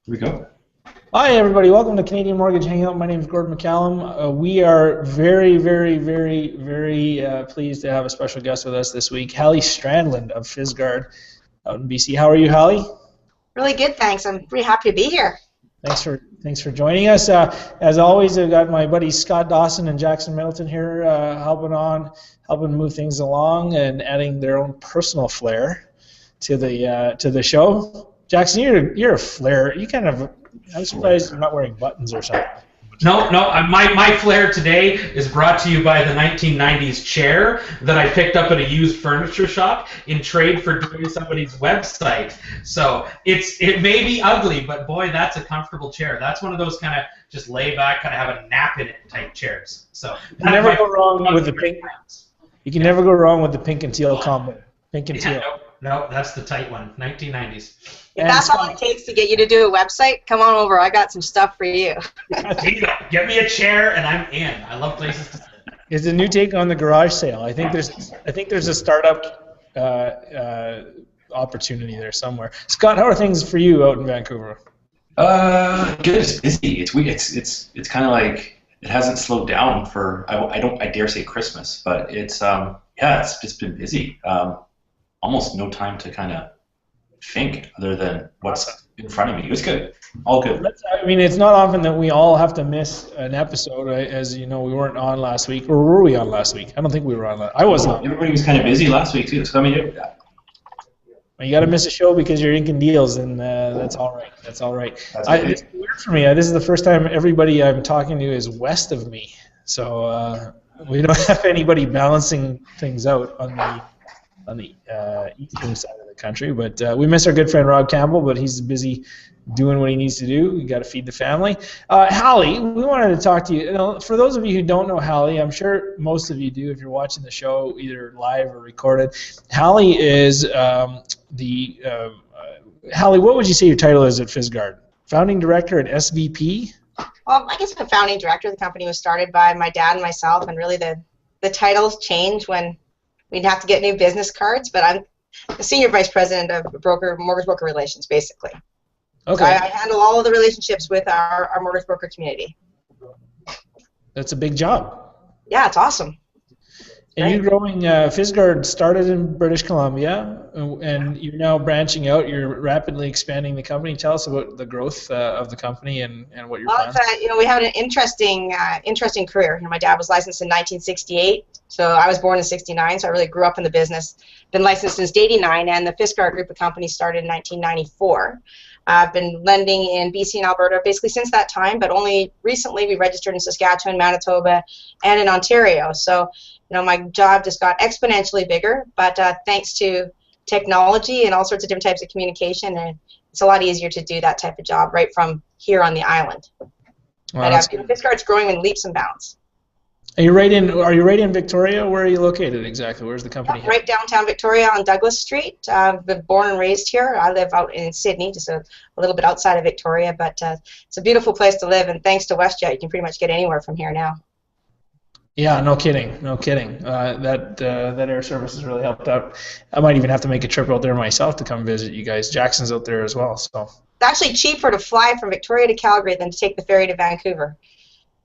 Here we go. Hi everybody, welcome to Canadian Mortgage Hangout. My name is Gordon McCallum. We are very pleased to have a special guest with us this week, Hallie Strandland of Fizgard out in BC. How are you, Hallie? Really good, thanks. I'm pretty happy to be here. Thanks for joining us. As always, I've got my buddies Scott Dawson and Jackson Middleton here helping move things along and adding their own personal flair to the show. Jackson, you're a flair. I'm surprised you're not wearing buttons or something. No. My flair today is brought to you by the 1990s chair that I picked up at a used furniture shop in trade for doing somebody's website. So it may be ugly, but boy, that's a comfortable chair. That's one of those kind of just lay back, kind of have a nap in it type chairs. So you can never go wrong with the pink. You can never go wrong with the pink and teal combo. Pink and teal. No, that's the tight one. 1990s. If that's all it takes to get you to do a website, come on over. I got some stuff for you. Get me a chair and I'm in. I love places to sit. It's a new take on the garage sale. I think there's a startup opportunity there somewhere. Scott, how are things for you out in Vancouver? Good. It's busy. It's weird. It's kind of like it hasn't slowed down for I dare say Christmas, but it's been busy. Almost no time to kind of think other than what's in front of me. It was good. All good. I mean, it's not often that we all have to miss an episode. As you know, we weren't on last week. Or were we on last week? I don't think we were on. I wasn't. Everybody was kind of busy last week, too. So, I mean, you got to miss a show because you're inking deals, and that's all right. That's all right. It's weird for me. This is the first time everybody I'm talking to is west of me. So we don't have anybody balancing things out on the eastern side of the country, but we miss our good friend Rob Campbell, but he's busy doing what he needs to do. We got to feed the family. Hallie, we wanted to talk to you. For those of you who don't know Hallie, I'm sure most of you do if you're watching the show either live or recorded. Hallie is Hallie, what would you say your title is at Fizgard? Founding Director and SVP? Well, I guess I'm the founding director. The company was started by my dad and myself, and really the titles change when we'd have to get new business cards, but I'm the senior vice president of mortgage broker relations, basically. Okay. So I handle all of the relationships with our mortgage broker community. That's a big job. Yeah, it's awesome. And you're growing, Fizgard started in British Columbia, and you're now branching out. You're rapidly expanding the company. Tell us about the growth of the company and what your plans are. We had an interesting career. My dad was licensed in 1968, so I was born in 69, so I really grew up in the business. Been licensed since 89, and the Fizgard group of companies started in 1994. I've been lending in BC and Alberta basically since that time, but only recently we registered in Saskatchewan, Manitoba, and in Ontario. So, my job just got exponentially bigger, but thanks to technology and all sorts of different types of communication, and it's a lot easier to do that type of job right from here on the island. Wow, Fizgard's growing in leaps and bounds. Are you right in Victoria? Where are you located exactly? Where's the company? Right downtown Victoria on Douglas Street. I've been born and raised here. I live out in Sydney, just a little bit outside of Victoria, but it's a beautiful place to live, and thanks to WestJet, you can pretty much get anywhere from here now. Yeah, no kidding. That air service has really helped out. I might even have to make a trip out there myself to come visit you guys. Jackson's out there as well, so. It's actually cheaper to fly from Victoria to Calgary than to take the ferry to Vancouver.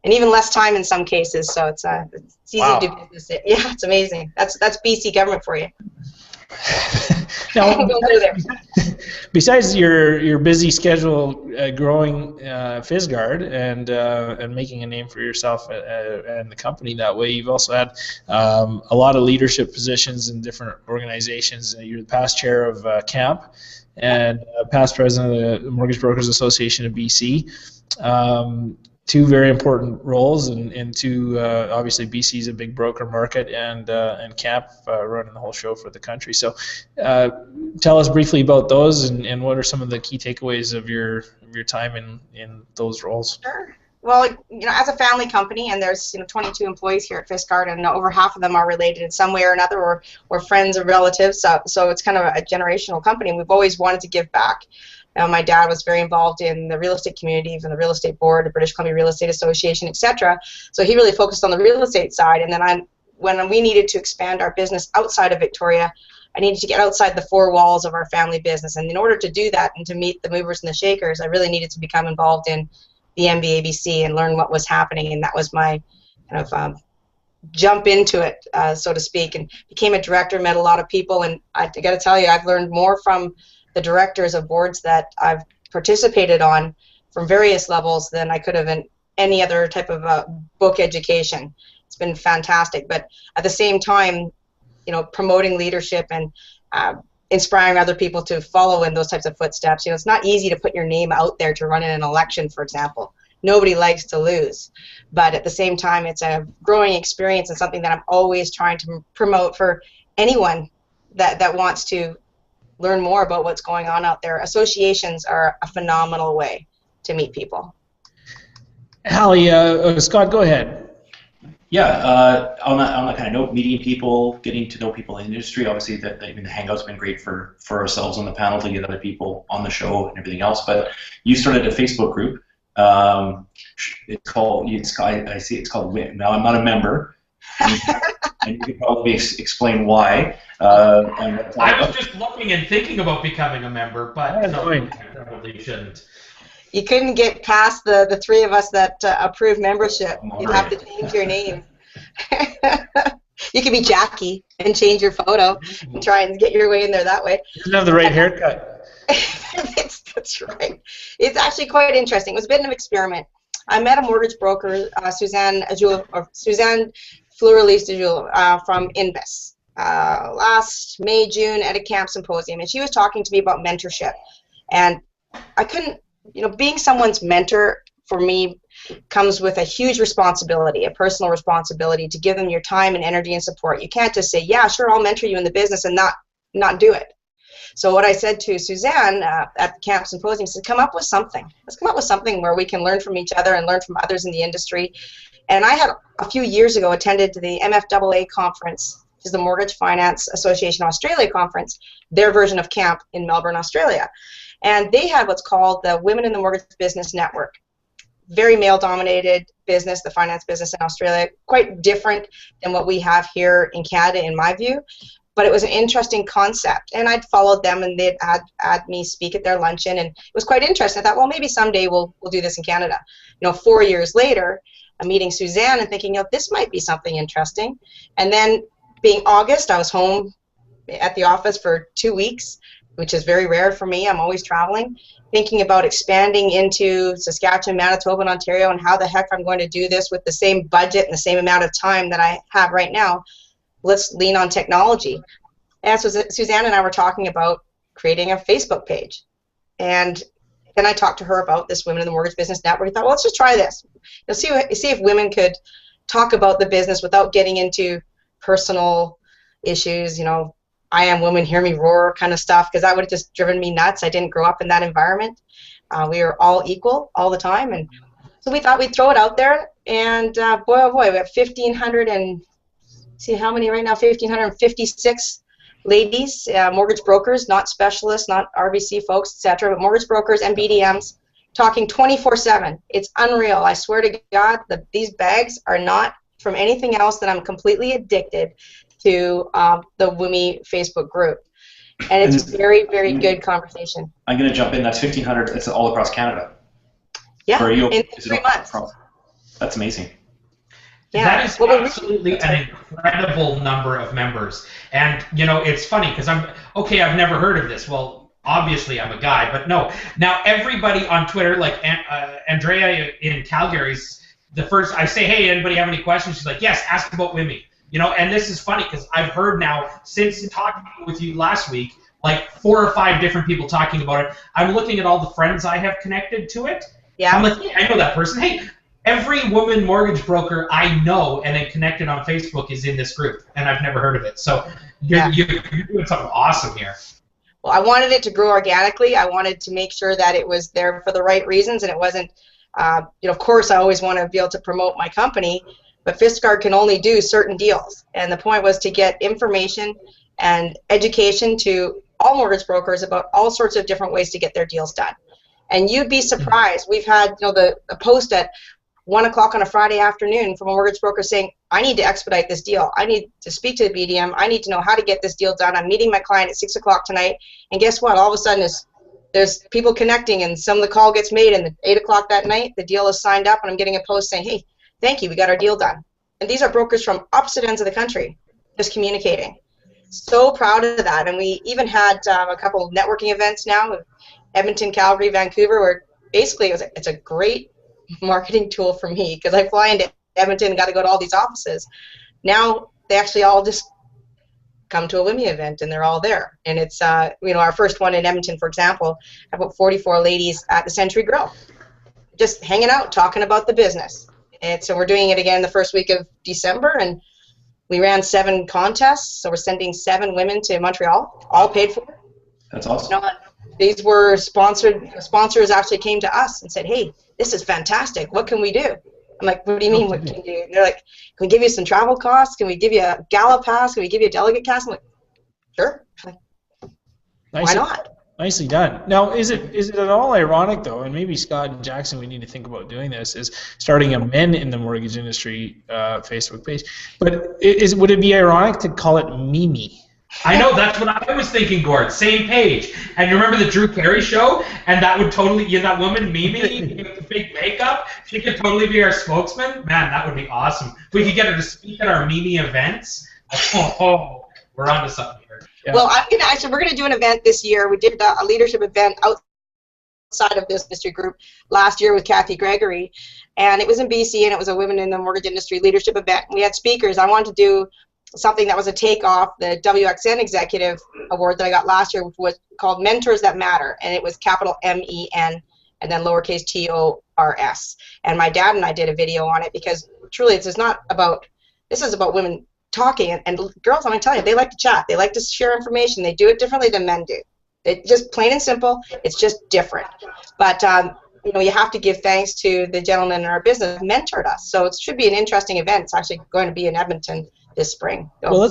And even less time in some cases, so it's easy to do business. Yeah, it's amazing. That's BC government for you. Now, besides your busy schedule growing Fizgard and making a name for yourself and the company that way, you've also had a lot of leadership positions in different organizations. You're the past chair of CAMP and past president of the Mortgage Brokers Association of BC. Two very important roles, and two, obviously BC is a big broker market, and CAMP running the whole show for the country. So tell us briefly about those, and what are some of the key takeaways of your time in those roles? Sure. Well, as a family company, and there's 22 employees here at Fizgard, and over half of them are related in some way or another, or friends or relatives. So it's kind of a generational company, and we've always wanted to give back. My dad was very involved in the real estate community, from the real estate board, the British Columbia Real Estate Association, etc. So he really focused on the real estate side. And then when we needed to expand our business outside of Victoria, I needed to get outside the four walls of our family business. And in order to do that and to meet the movers and the shakers, I really needed to become involved in the MBABC and learn what was happening. And that was my kind of jump into it, so to speak, and became a director, met a lot of people. And I got to tell you, I've learned more from the directors of boards that I've participated on from various levels than I could have in any other type of book education. It's been fantastic. But at the same time, promoting leadership and inspiring other people to follow in those types of footsteps. It's not easy to put your name out there to run in an election, for example. Nobody likes to lose. But at the same time, it's a growing experience and something that I'm always trying to promote for anyone that wants to learn more about what's going on out there. Associations are a phenomenal way to meet people. Hallie, Scott, go ahead. Yeah, on that kind of note, meeting people, getting to know people in the industry. Obviously, the Hangout's been great for ourselves on the panel to get other people on the show and everything else. But you started a Facebook group. It's called. I see. It's called WIN. Now I'm not a member, and you could probably explain why. I was just looking and thinking about becoming a member, but no, I probably shouldn't. You couldn't get past the three of us that approve membership. You'd have to change your name. You could be Jackie and change your photo and try and get your way in there that way. You didn't have the right haircut. That's right. It's actually quite interesting. It was a bit of an experiment. I met a mortgage broker, Suzanne Fleur-Elise from Invis last May, June at a camp symposium, and she was talking to me about mentorship. And I couldn't, being someone's mentor for me comes with a huge responsibility, a personal responsibility to give them your time and energy and support. You can't just say, yeah, sure, I'll mentor you in the business and not do it. So what I said to Suzanne at the camp symposium, I said, come up with something. Let's come up with something where we can learn from each other and learn from others in the industry. And I had a few years ago attended the MFAA conference, which is the Mortgage Finance Association of Australia conference, their version of camp in Melbourne, Australia. And they had what's called the Women in the Mortgage Business Network. Very male-dominated business, the finance business in Australia, quite different than what we have here in Canada, in my view. But it was an interesting concept, and I'd followed them, and they'd had me speak at their luncheon, and it was quite interesting. I thought, well, maybe someday we'll do this in Canada. 4 years later, I'm meeting Suzanne and thinking, this might be something interesting. And then, being August, I was home at the office for 2 weeks, which is very rare for me. I'm always traveling, thinking about expanding into Saskatchewan, Manitoba, and Ontario, and how the heck I'm going to do this with the same budget and the same amount of time that I have right now. Let's lean on technology. And so Suzanne and I were talking about creating a Facebook page. And then I talked to her about this Women in the Mortgage Business Network. I thought, well, let's just try this. See if women could talk about the business without getting into personal issues, I am woman, hear me roar kind of stuff, because that would have just driven me nuts. I didn't grow up in that environment. We were all equal all the time. And so we thought we'd throw it out there. And boy, oh boy, we have 1,500 and see how many right now, 1,556 ladies, mortgage brokers, not specialists, not RBC folks, etc., but mortgage brokers and BDMs talking 24/7. It's unreal. I swear to God that these bags are not from anything else, that I'm completely addicted to the WUMI Facebook group. And it's very, very good conversation. I'm going to jump in. That's 1,500. It's all across Canada. Yeah, for you, in 3 months. That's amazing. Yeah. That is absolutely an incredible number of members. And, it's funny because I've never heard of this. Well, obviously I'm a guy, but no. Now everybody on Twitter, like Andrea in Calgary's the first, I say, hey, anybody have any questions? She's like, yes, ask about WIMI. And this is funny because I've heard now, since talking with you last week, like 4 or 5 different people talking about it. I'm looking at all the friends I have connected to it. Yeah. I'm like, hey, I know that person. Hey, every woman mortgage broker I know and then connected on Facebook is in this group, and I've never heard of it. So you're doing something awesome here. Well, I wanted it to grow organically. I wanted to make sure that it was there for the right reasons, and it wasn't, of course, I always want to be able to promote my company, but FistGuard can only do certain deals. And the point was to get information and education to all mortgage brokers about all sorts of different ways to get their deals done. And you'd be surprised. We've had the post at 1 o'clock on a Friday afternoon from a mortgage broker saying, I need to expedite this deal. I need to speak to the BDM. I need to know how to get this deal done. I'm meeting my client at 6 o'clock tonight. And guess what? All of a sudden, there's people connecting, and some of the call gets made, and at 8 o'clock that night, the deal is signed up, and I'm getting a post saying, hey, thank you, we got our deal done. And these are brokers from opposite ends of the country just communicating. So proud of that. And we even had a couple of networking events now with Edmonton, Calgary, Vancouver, where basically it's a great marketing tool for me because I fly into Edmonton and got to go to all these offices. Now they actually all just come to a WIMI event and they're all there. And it's, our first one in Edmonton, for example, about 44 ladies at the Century Grill, just hanging out, talking about the business. And so we're doing it again the first week of December, and we ran 7 contests. So we're sending 7 women to Montreal, all paid for. That's awesome. These were sponsored. Sponsors actually came to us and said, hey, this is fantastic. What can we do? I'm like, what do you mean, what can you do? And they're like, can we give you some travel costs? Can we give you a gala pass? Can we give you a delegate pass? I'm like, sure. Why not? Nicely done. Now, is it at all ironic, though, and maybe Scott and Jackson, we need to think about doing this, is starting a Men in the Mortgage Industry Facebook page. But would it be ironic to call it Mimi? I know, that's what I was thinking, Gord. Same page. And you remember the Drew Carey show? And that would totally, that woman, Mimi, with the fake makeup, she could totally be our spokesman. Man, that would be awesome. If we could get her to speak at our Mimi events, we're onto something here. Yeah. Well, we're gonna do an event this year. We did a leadership event outside of this industry group last year with Kathy Gregory, and it was in BC, and it was a Women in the Mortgage Industry leadership event. We had speakers. I wanted to do something that was a takeoff the WXN Executive Award that I got last year, which was called Mentors That Matter, and it was capital MEN and then lowercase TORS. And my dad and I did a video on it because truly this is about women talking, and girls, I'm gonna tell you, they like to chat, they like to share information, they do it differently than men do. It just plain and simple, it's just different. But you have to give thanks to the gentleman in our business who mentored us. So it should be an interesting event. It's actually going to be in Edmonton this spring. So well,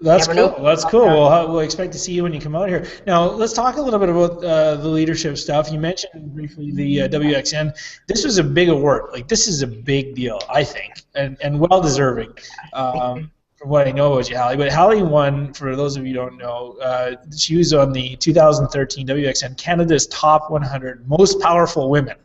that's cool. That's cool. We'll expect to see you when you come out here. Now, let's talk a little bit about the leadership stuff. You mentioned briefly the WXN. This was a big award. Like, this is a big deal, I think, and well-deserving. From what I know about you, Hallie. But Hallie won, for those of you who don't know, she was on the 2013 WXN Canada's Top 100 Most Powerful Women.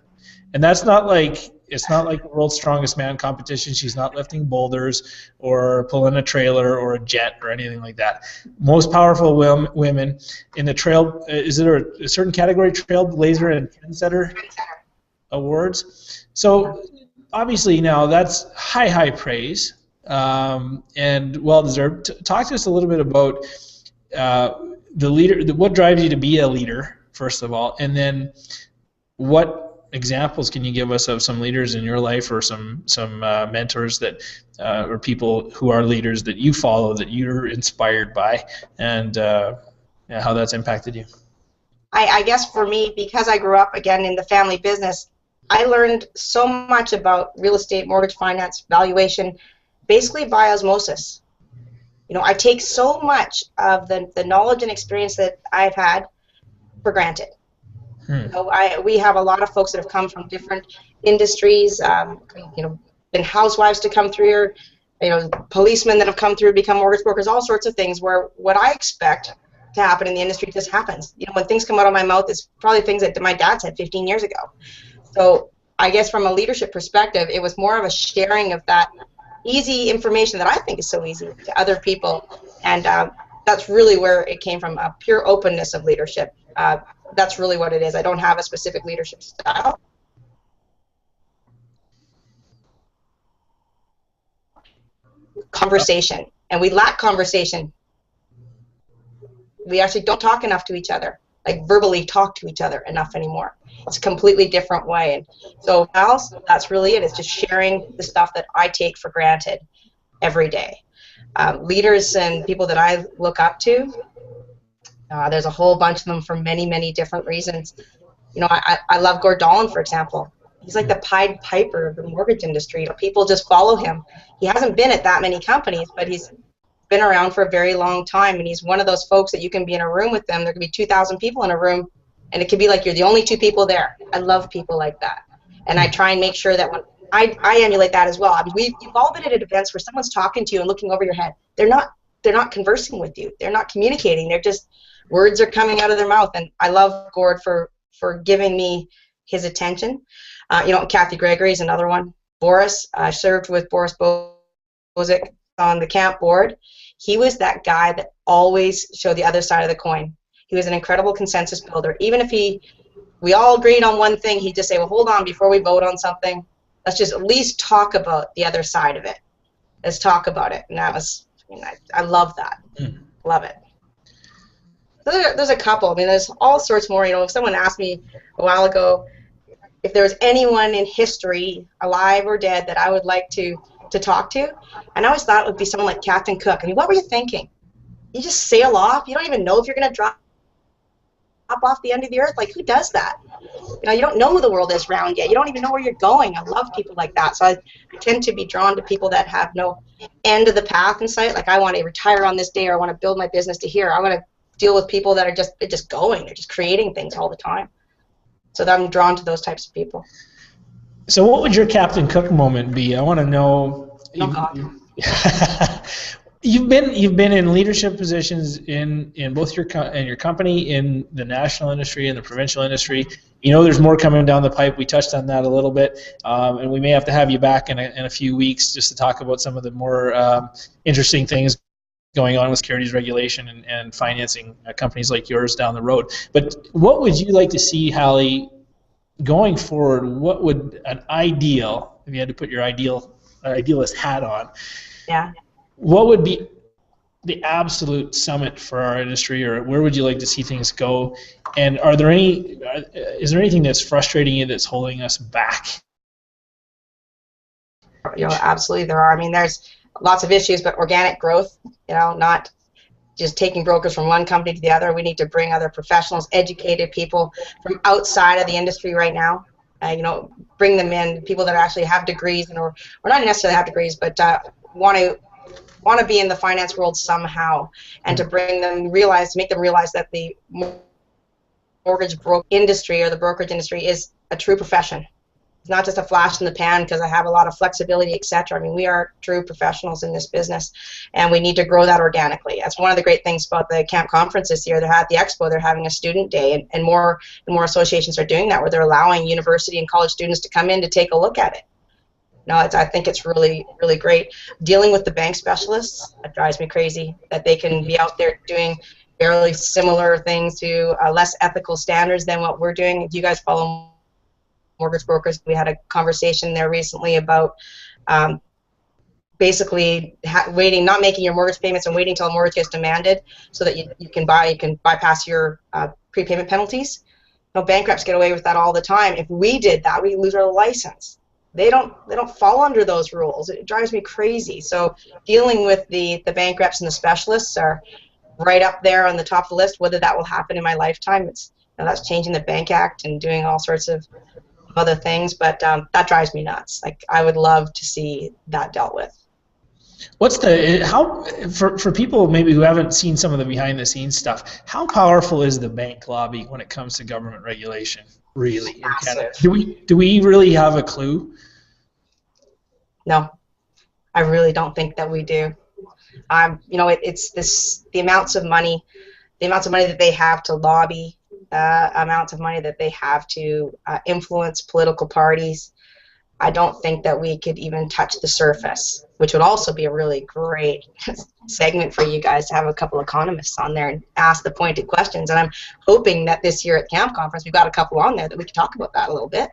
And that's not like, it's not like the World's Strongest Man competition. She's not lifting boulders or pulling a trailer or a jet or anything like that. Most Powerful women in the trail, is there a certain category, Trailblazer and Trendsetter awards? So obviously now that's high praise. And well-deserved. Talk to us a little bit about the leader. What drives you to be a leader, first of all, and then what examples can you give us of some leaders in your life, or some mentors that, or people who are leaders that you follow, that you're inspired by, and how that's impacted you? I guess for me, because I grew up again in the family business, I learned so much about real estate, mortgage finance, valuation, basically by osmosis. I take so much of the knowledge and experience that I've had for granted. We have a lot of folks that have come from different industries, been housewives to come through here, policemen that have come through, become mortgage brokers, all sorts of things, where what I expect to happen in the industry just happens. When things come out of my mouth, it's probably things that my dad said 15 years ago. So I guess from a leadership perspective, it was more of a sharing of that easy information that I think is so easy to other people, and that's really where it came from, a pure openness of leadership. That's really what it is. I don't have a specific leadership style. Conversation, and we lack conversation. We actually don't talk enough to each other, like verbally talk to each other enough anymore. It's a completely different way. And so that's really it. It's just sharing the stuff that I take for granted every day. Leaders and people that I look up to, there's a whole bunch of them for many different reasons. I love Gord Dolan, for example. He's like the Pied Piper of the mortgage industry. People just follow him. He hasn't been at that many companies, but he's been around for a very long time, and he's one of those folks that you can be in a room with them. There could be 2,000 people in a room, and it could be like you're the only 2 people there. I love people like that, and I try and make sure that I emulate that as well. I mean, you've all been at events where someone's talking to you and looking over your head. They're not conversing with you. They're not communicating. They're just, words are coming out of their mouth. And I love Gord for giving me his attention. Kathy Gregory is another one. Boris, I served with Boris Bozic on the camp board. He was that guy that always showed the other side of the coin. He was an incredible consensus builder. Even if we all agreed on one thing, he'd just say, well, hold on, before we vote on something, let's just at least talk about the other side of it. Let's talk about it. And that was, I love that. Love it. There's a couple. I mean, there's all sorts more. If someone asked me a while ago if there was anyone in history, alive or dead, that I would like to talk to, and I always thought it would be someone like Captain Cook. I mean, what were you thinking? You just sail off. You don't even know if you're going to drop off the end of the earth. Like, who does that? You don't know the world is round yet. You don't even know where you're going. I love people like that. So I tend to be drawn to people that have no end of the path in sight. Like, I want to retire on this day, or I want to build my business to here. I want to deal with people that are just going. They're just creating things all the time. So I'm drawn to those types of people. So what would your Captain Cook moment be? I want to know. Oh, God. You've been in leadership positions in both your company, in the national industry and the provincial industry. There's more coming down the pipe. We touched on that a little bit, and we may have to have you back in a few weeks just to talk about some of the more interesting things going on with securities regulation and financing companies like yours down the road. But what would you like to see, Hallie, going forward? What would an ideal, if you had to put your idealist hat on, yeah, what would be the absolute summit for our industry, or where would you like to see things go? And is there anything that's frustrating you that's holding us back? Absolutely there are. I mean, there's lots of issues, but organic growth, not just taking brokers from one company to the other. We need to bring other professionals, educated people from outside of the industry right now. Bring them in, people that actually have degrees, or not necessarily have degrees, but want to be in the finance world somehow, and to make them realize that the mortgage industry, or the brokerage industry, is a true profession. It's not just a flash in the pan because I have a lot of flexibility, etc. I mean, we are true professionals in this business, and we need to grow that organically. That's one of the great things about the camp conference this year. They're at the expo, they're having a student day, and more associations are doing that, where they're allowing university and college students to come in to take a look at it. I think it's really, really great. Dealing with the bank specialists, that drives me crazy, that they can be out there doing fairly similar things to less ethical standards than what we're doing. If you guys follow mortgage brokers, we had a conversation there recently about basically not making your mortgage payments and waiting until a mortgage gets demanded, so that you can bypass your prepayment penalties. Bank reps get away with that all the time. If we did that, we lose our license. They don't fall under those rules. It drives me crazy. So dealing with the bank reps and the specialists are right up there on the top of the list. Whether that will happen in my lifetime, that's changing the Bank Act and doing all sorts of other things, but that drives me nuts. Like, I would love to see that dealt with. For people maybe who haven't seen some of the behind the scenes stuff, how powerful is the bank lobby when it comes to government regulation, really, in Canada? Do we really have a clue? No, I really don't think that we do. It's the amounts of money that they have to lobby, amounts of money that they have to influence political parties. I don't think that we could even touch the surface, which would also be a really great segment for you guys to have a couple economists on there and ask the pointed questions. And I'm hoping that this year at Camp Conference we've got a couple on there that we can talk about that a little bit.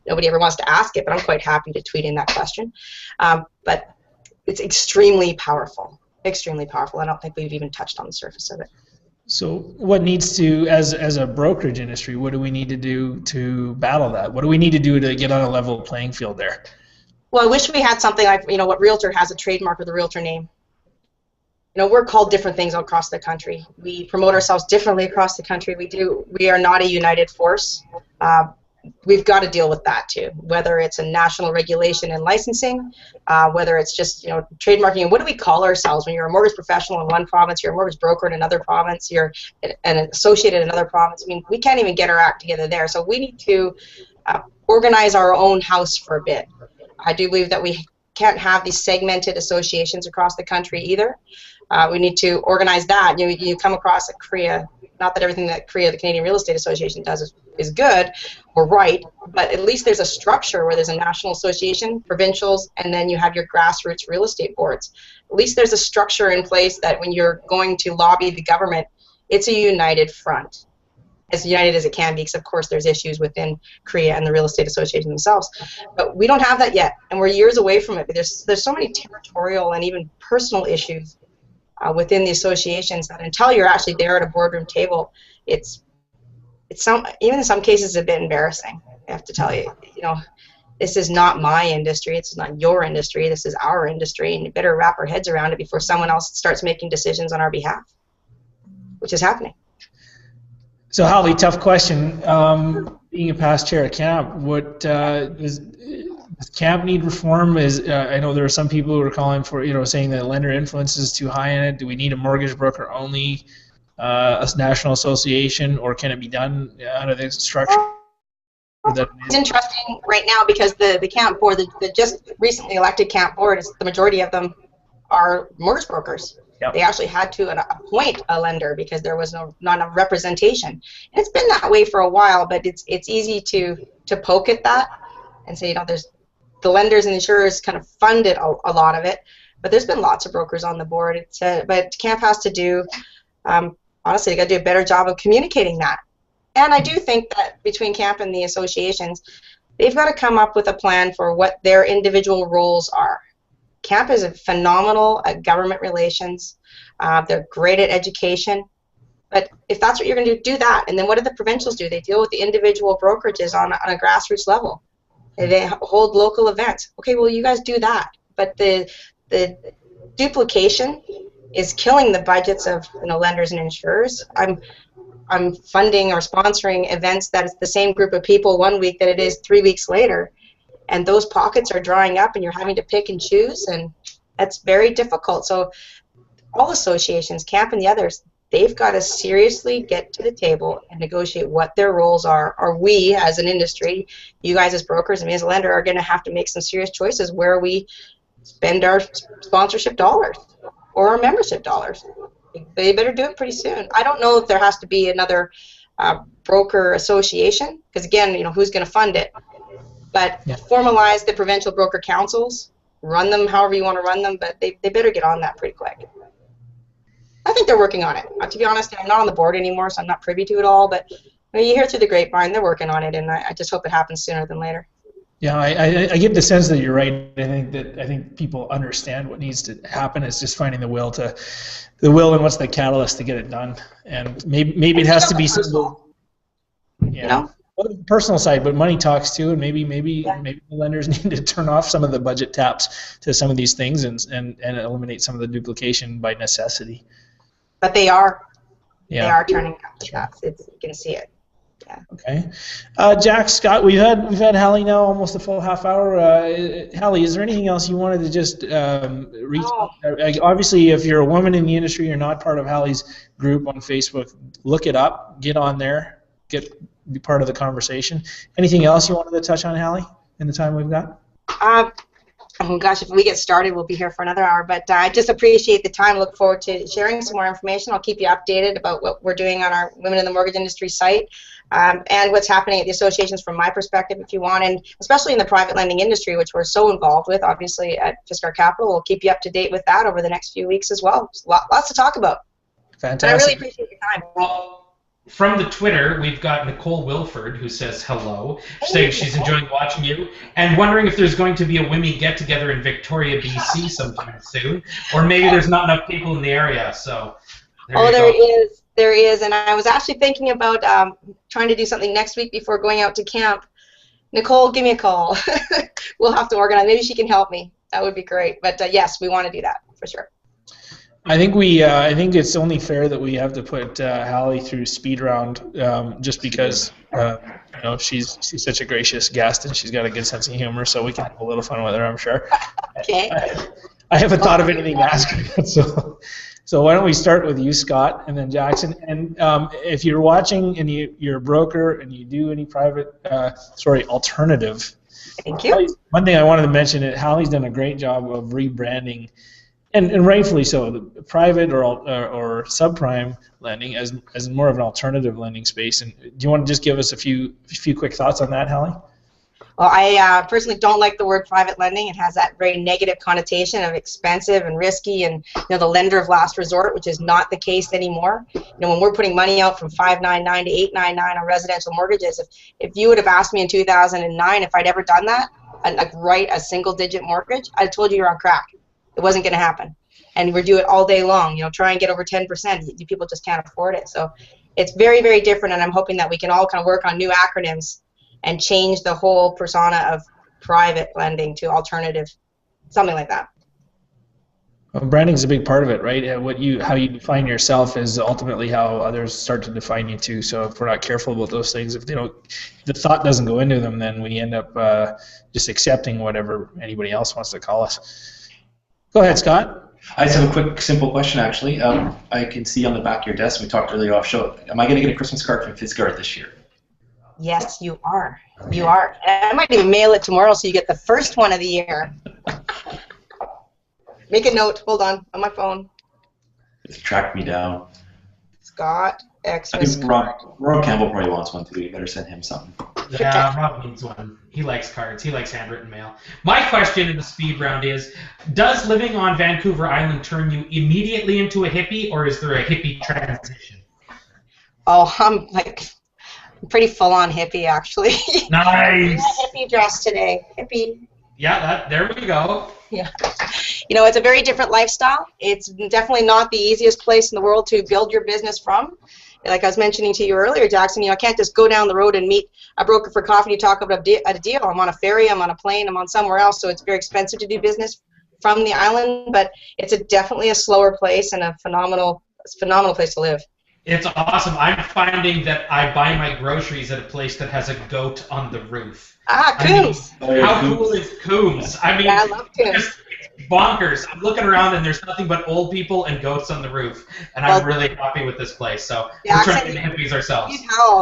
Nobody ever wants to ask it, but I'm quite happy to tweet in that question. But it's extremely powerful, extremely powerful. I don't think we've even touched on the surface of it. So what needs to, as a brokerage industry, what do we need to do to battle that? What do we need to do to get on a level playing field there? Well, I wish we had something like, what Realtor has, a trademark with the Realtor name. We're called different things across the country. We promote ourselves differently across the country. We are not a united force. We've got to deal with that too, whether it's a national regulation and licensing, whether it's just trademarking. And what do we call ourselves? When you're a mortgage professional in one province, you're a mortgage broker in another province, you're an associate in another province. I mean, we can't even get our act together there. So we need to organize our own house for a bit. I do believe that we can't have these segmented associations across the country either. We need to organize that. You come across a CREA, not that everything that CREA, the Canadian Real Estate Association, does is good or right, but at least there's a structure where there's a national association, provincials, and then you have your grassroots real estate boards. At least there's a structure in place that when you're going to lobby the government, it's a united front. As united as it can be, because of course there's issues within CREA and the Real Estate Association themselves. But we don't have that yet, and we're years away from it. But there's so many territorial and even personal issues within the associations that until you're actually there at a boardroom table, it's even in some cases a bit embarrassing. I have to tell you, this is not my industry. It's not your industry. This is our industry, and you better wrap our heads around it before someone else starts making decisions on our behalf, which is happening. So, Holly, tough question. Being a past chair at CAMP, what does CAMP need reform? I know there are some people who are calling for, saying that lender influence is too high in it. Do we need a mortgage broker only, a national association, or can it be done under the structure? It's interesting right now because the CAMP board, the just recently elected CAMP board, the majority of them are mortgage brokers. Yep. They actually had to appoint a lender because there was not enough representation. And it's been that way for a while, but it's easy to poke at that and say, there's the lenders and insurers kind of funded a lot of it, but there's been lots of brokers on the board. But CAMP has to do, honestly, they got to do a better job of communicating that. And I do think that between CAMP and the associations, they've got to come up with a plan for what their individual roles are. CAMP is phenomenal at government relations. They're great at education. But if that's what you're going to do that. And then what do the provincials do? They deal with the individual brokerages on a grassroots level. They hold local events. Okay, well, you guys do that. But the duplication is killing the budgets of lenders and insurers. I'm funding or sponsoring events that is the same group of people one week that it is 3 weeks later. And those pockets are drying up and you're having to pick and choose, and that's very difficult. So all associations, CAMP and the others, they've got to seriously get to the table and negotiate what their roles are. Or we as an industry, you guys as brokers and me as a lender, are going to have to make some serious choices where we spend our sponsorship dollars or our membership dollars. They better do it pretty soon. I don't know if there has to be another broker association, because again, who's going to fund it? But formalize the provincial broker councils, run them however you want to run them, but they better get on that pretty quick. I think they're working on it. To be honest, I'm not on the board anymore, so I'm not privy to it all, but you hear through the grapevine, they're working on it, and I just hope it happens sooner than later. Yeah, I get the sense that you're right. I think people understand what needs to happen. It's just finding the will and what's the catalyst to get it done. And maybe it has to be simple. Well, the personal side, but money talks too, and maybe the lenders need to turn off some of the budget taps to some of these things and eliminate some of the duplication by necessity. But they are turning off the taps. You can see it. Yeah. Okay, Jack, Scott, we've had Hallie now almost a full half hour. Hallie, is there anything else you wanted to just reach? Obviously, if you're a woman in the industry, you're not part of Hallie's group on Facebook. Look it up. Get on there. Be part of the conversation. Anything else you wanted to touch on, Hallie, in the time we've got? Oh gosh, if we get started, we'll be here for another hour. But I just appreciate the time. Look forward to sharing some more information. I'll keep you updated about what we're doing on our Women in the Mortgage Industry site and what's happening at the associations from my perspective, if you want, and especially in the private lending industry, which we're so involved with, obviously, at Fiskar Capital. We'll keep you up to date with that over the next few weeks as well. Lots to talk about. Fantastic. But I really appreciate your time. Well, from the Twitter, we've got Nicole Wilford, who says hello, saying she's enjoying watching you, and wondering if there's going to be a WIMI get-together in Victoria, BC sometime soon, or maybe there's not enough people in the area, so there is, and I was actually thinking about trying to do something next week before going out to camp. Nicole, give me a call. We'll have to organize. Maybe she can help me. That would be great, but yes, we want to do that, for sure. I think it's only fair that we have to put Hallie through speed round, just because she's such a gracious guest and she's got a good sense of humor, so we can have a little fun with her, I'm sure. Okay. I haven't thought of anything to ask her, so why don't we start with you, Scott, and then Jackson. And if you're watching and you're a broker and you do any alternative Thank you. One thing I wanted to mention is Hallie's done a great job of rebranding, and rightfully so, the private or subprime lending as more of an alternative lending space. And do you want to just give us a few quick thoughts on that, Hallie? Well, I personally don't like the word private lending. It has that very negative connotation of expensive and risky and the lender of last resort, which is not the case anymore. When we're putting money out from 599 to 899 on residential mortgages, if you would have asked me in 2009 if I'd ever done that, and like write a single-digit mortgage, I'd told you you're on crack. It wasn't going to happen. And we do it all day long. Try and get over 10%. People just can't afford it. So it's very, very different, and I'm hoping that we can all kind of work on new acronyms and change the whole persona of private lending to alternative, something like that. Well, branding is a big part of it, right? How you define yourself is ultimately how others start to define you too. So if we're not careful about those things, if the thought doesn't go into them, then we end up just accepting whatever anybody else wants to call us. Go ahead, Scott. I just have a quick, simple question, actually. I can see on the back of your desk, we talked earlier off show, am I going to get a Christmas card from Fitzgerald this year? Yes, you are. You are. And I might even mail it tomorrow so you get the first one of the year. Make a note. Hold on my phone. It's tracked me down. Scott Xmas. I think Rob Campbell probably wants one too. You better send him something. Yeah, Rob needs one. He likes cards. He likes handwritten mail. My question in the speed round is, does living on Vancouver Island turn you immediately into a hippie, or is there a hippie transition? Oh, I'm pretty full-on hippie, actually. Nice. Hippie dress today. Hippie. Yeah, there we go. Yeah. It's a very different lifestyle. It's definitely not the easiest place in the world to build your business from. Like I was mentioning to you earlier, Jackson, I can't just go down the road and meet a broker for coffee and talk about a deal. I'm on a ferry, I'm on a plane, I'm on somewhere else, so it's very expensive to do business from the island, but it's definitely a slower place and a phenomenal place to live. It's awesome. I'm finding that I buy my groceries at a place that has a goat on the roof. Coombs. How cool is Coombs? I mean, yeah, I love Coombs. It's bonkers. I'm looking around and there's nothing but old people and goats on the roof, and I'm really happy with this place. So we're trying to be hippies ourselves.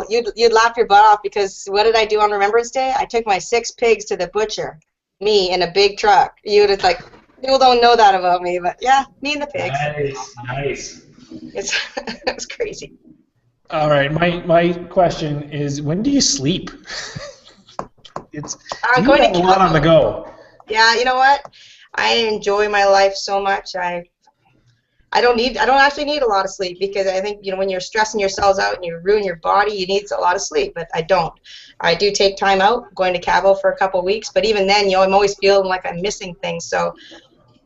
You'd laugh your butt off, because what did I do on Remembrance Day? I took my 6 pigs to the butcher, me in a big truck. It's like, people don't know that about me, but yeah, me and the pigs. Nice. It's crazy. All right, my question is, when do you sleep? I'm going to a lot on the go. Yeah, you know what? I enjoy my life so much. I don't actually need a lot of sleep, because I think when you're stressing yourselves out and you ruin your body, you need a lot of sleep. But I don't. I do take time out, going to Cabo for a couple of weeks. But even then, I'm always feeling like I'm missing things. So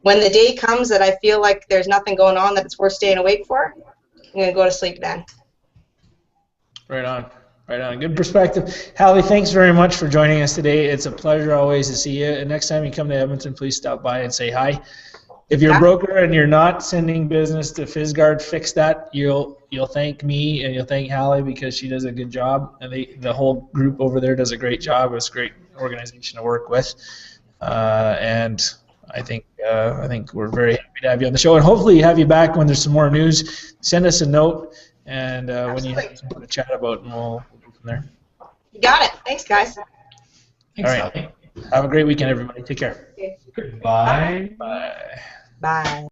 when the day comes that I feel like there's nothing going on that it's worth staying awake for, I'm going to go to sleep then. Right on. Good perspective. Hallie, thanks very much for joining us today. It's a pleasure always to see you. And next time you come to Edmonton, please stop by and say hi. If you're a broker and you're not sending business to Fitzgerald, fix that. You'll thank me and you'll thank Hallie, because she does a good job. And the whole group over there does a great job. It's a great organization to work with. And I think we're very happy to have you on the show, and hopefully have you back when there's some more news. Send us a note, and when you have something to chat about, and we'll go from there. You got it. Thanks, guys. Thanks, all right. Have a great weekend, everybody. Take care. Bye. Bye. Bye.